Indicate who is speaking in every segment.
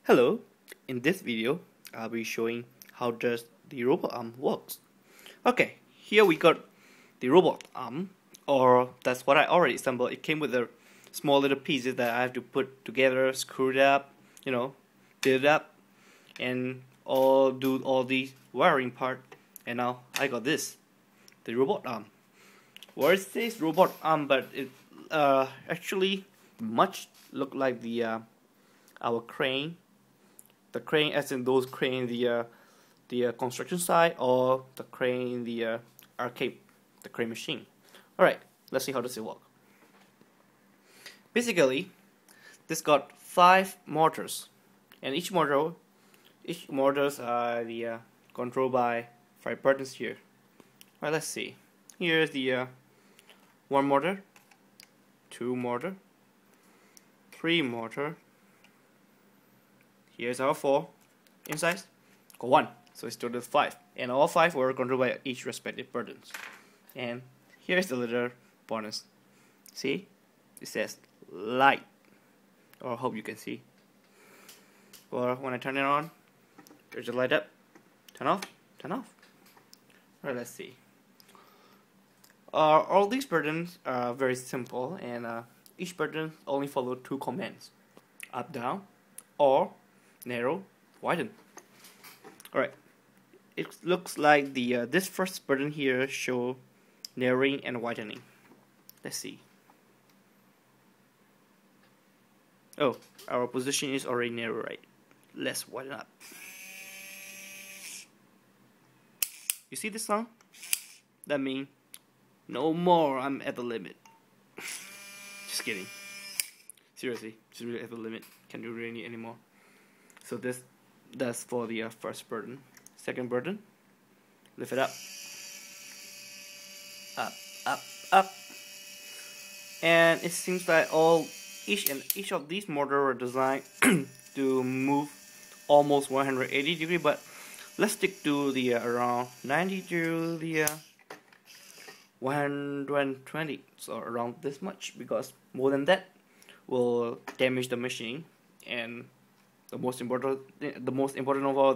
Speaker 1: Hello, in this video I'll be showing how does the robot arm works. Okay, here we got the robot arm, or that's what I already assembled. It came with the small little pieces that I have to put together, screw it up, build it up, and do all the wiring part. And now I got this, the robot arm. Well, it says robot arm, but it actually much look like the our crane. The crane, as in those crane, the construction site, or the crane in the arcade, the crane machine. Alright, let's see how does it work. Basically, this got 5 motors, and each motors are controlled by 5 buttons here. Alright, let's see. Here's the 1 motor, 2 motor, 3 motor. Here's our 4 inside. Got 1, so it's total 5, and all 5 were controlled by each respective buttons. And here's the little bonus. See, it says light, or I hope you can see. Or when I turn it on, there's a light up, turn off, turn off. Alright, let's see. All these buttons are very simple, and each button only follow 2 commands: up, down, or narrow, widen. Alright, it looks like the this first button here show narrowing and widening. Let's see. Oh, our position is already narrow, right? Let's widen up. You see this now? That means no more, I'm at the limit. Just kidding. Seriously, just really at the limit. Can't do really anymore. So that's for the first burden. Second burden, lift it up, up, up, up, and it seems like each of these motors are designed to move almost 180 degrees, but let's stick to the around 90 to the 120, so around this much, because more than that will damage the machine. And the most important of all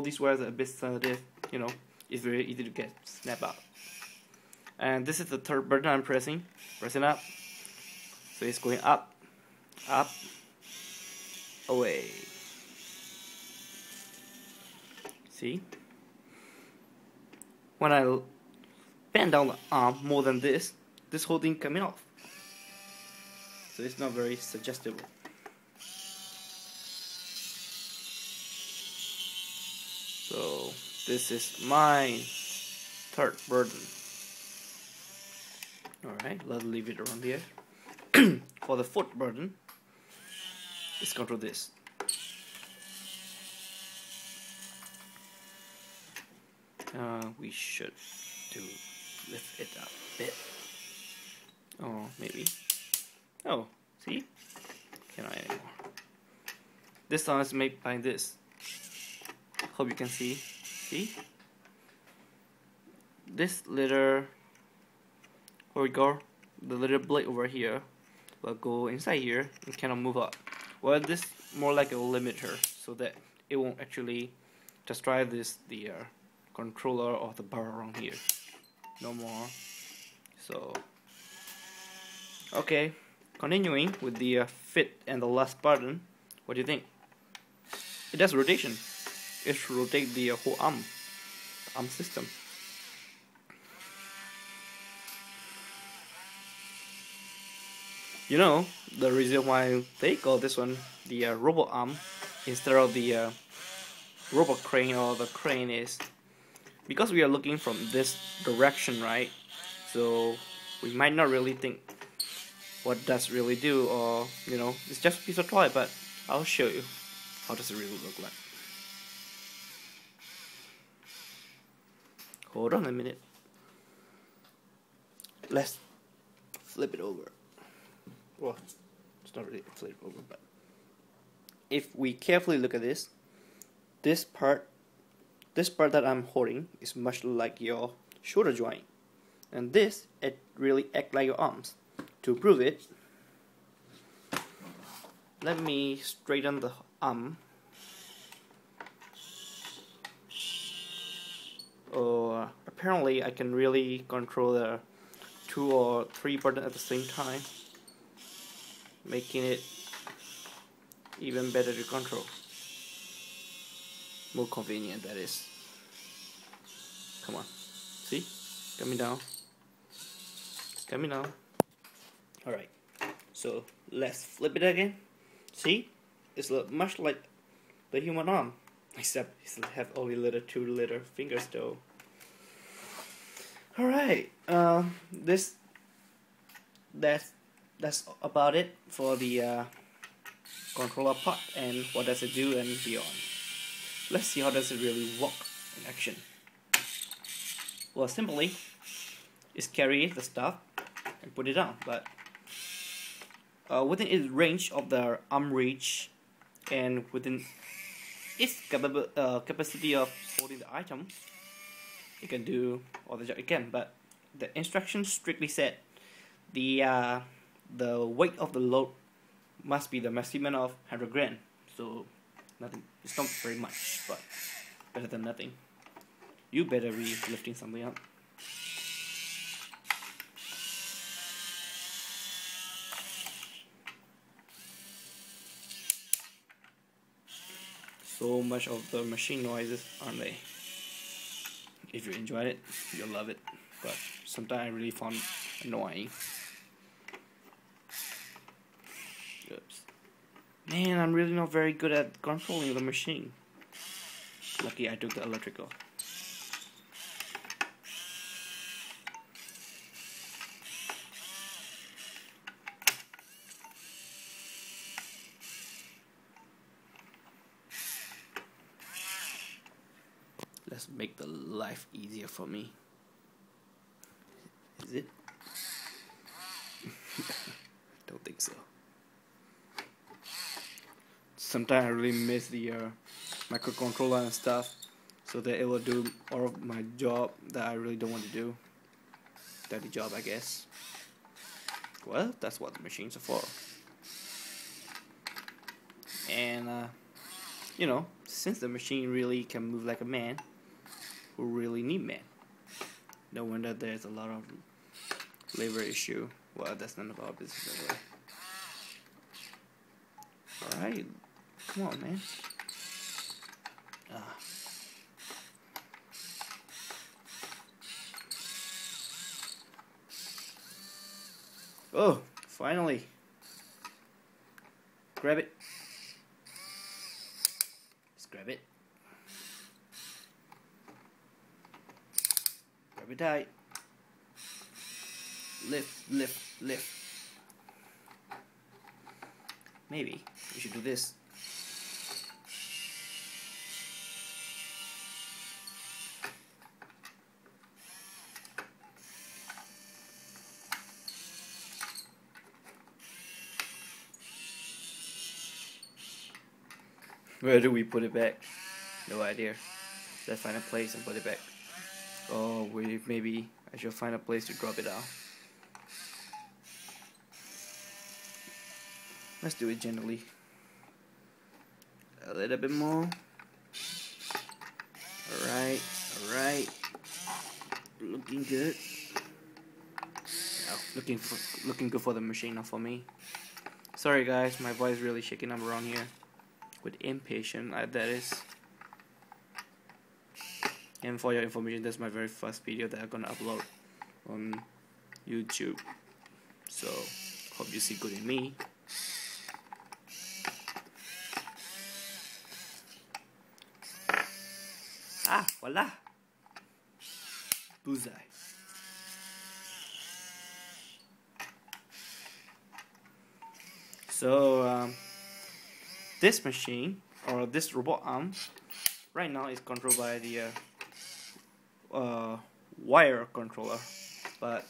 Speaker 1: these wires are a bit sensitive. It's very easy to get snap out. And this is the third button I'm pressing up. So it's going up, up, away. See? When I bend down the arm more than this whole thing coming off. So it's not very suggestible. So this is my third burden. Alright, let's leave it around here. For the fourth burden, let's control this. We should lift it up a bit. Oh, maybe. Oh, see? Cannot anymore. This one is made by this. Hope you can see. See? This little, where we go, the little blade over here will go inside here and cannot move up. Well, this more like a limiter, so that it won't actually just drive the controller or the bar around here. No more. So, okay, continuing with the fit and the last button. What do you think? It does rotation. It should rotate the whole arm system. The reason why they call this one the robot arm instead of the robot crane or the crane is because we are looking from this direction, right? So we might not really think what does really do, or it's just a piece of toy, but I'll show you how does it really look like. Hold on a minute. Let's flip it over. Well, it's not really flip over, but if we carefully look at this part that I'm holding is much like your shoulder joint, and it really acts like your arms. To prove it, let me straighten apparently I can really control the 2 or 3 buttons at the same time, making it even better to control. More convenient, that is. Come on, see? Coming down. It's coming down. Alright, so let's flip it again. See? It's much like the human arm, except it still have only 2 little fingers though. Alright, that's about it for the controller part and what does it do and beyond. Let's see how does it really work in action. Well, simply is carry the stuff and put it down, but within its range of the arm reach and within its capacity of holding the item, you can do all the job it can. But the instructions strictly said the weight of the load must be the maximum of 100 grams. So nothing. It's not very much, but better than nothing. You better be lifting something up. So much of the machine noises, aren't they? If you enjoyed it, you'll love it. But sometimes I really found annoying. Oops. Man, I'm really not very good at controlling the machine. Lucky I took the electrical. Let's make the life easier for me. Is it? Don't think so. Sometimes I really miss the microcontroller and stuff, so that it will do all of my job that I really don't want to do. Dirty job, I guess. Well, that's what the machines are for. And you know, since the machine really can move like a man, who really need man. No wonder there's a lot of labor issue. Well, that's none of our business anyway. Alright, come on, man. Oh, finally. Grab it. Just grab it. Grab it tight. Lift, lift, lift. Maybe we should do this. Where do we put it back? No idea. Let's find a place and put it back. Oh, maybe I should find a place to drop it out. Let's do it gently. A little bit more. Alright, alright. Looking good. Oh, looking good for the machine, not for me. Sorry guys, my voice is really shaking up around here. With impatient, that is. And for your information, that's my very first video that I'm gonna upload on YouTube. So, hope you see good in me. Ah, voila! Bullseye. So, this machine, or this robot arm, right now is controlled by the wire controller. But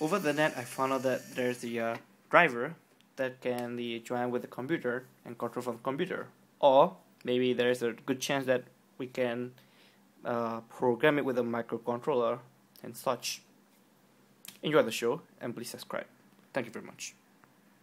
Speaker 1: over the net, I found out that there's the driver that can be joined with the computer and control from the computer. Or maybe there's a good chance that we can program it with a microcontroller and such. Enjoy the show and please subscribe. Thank you very much.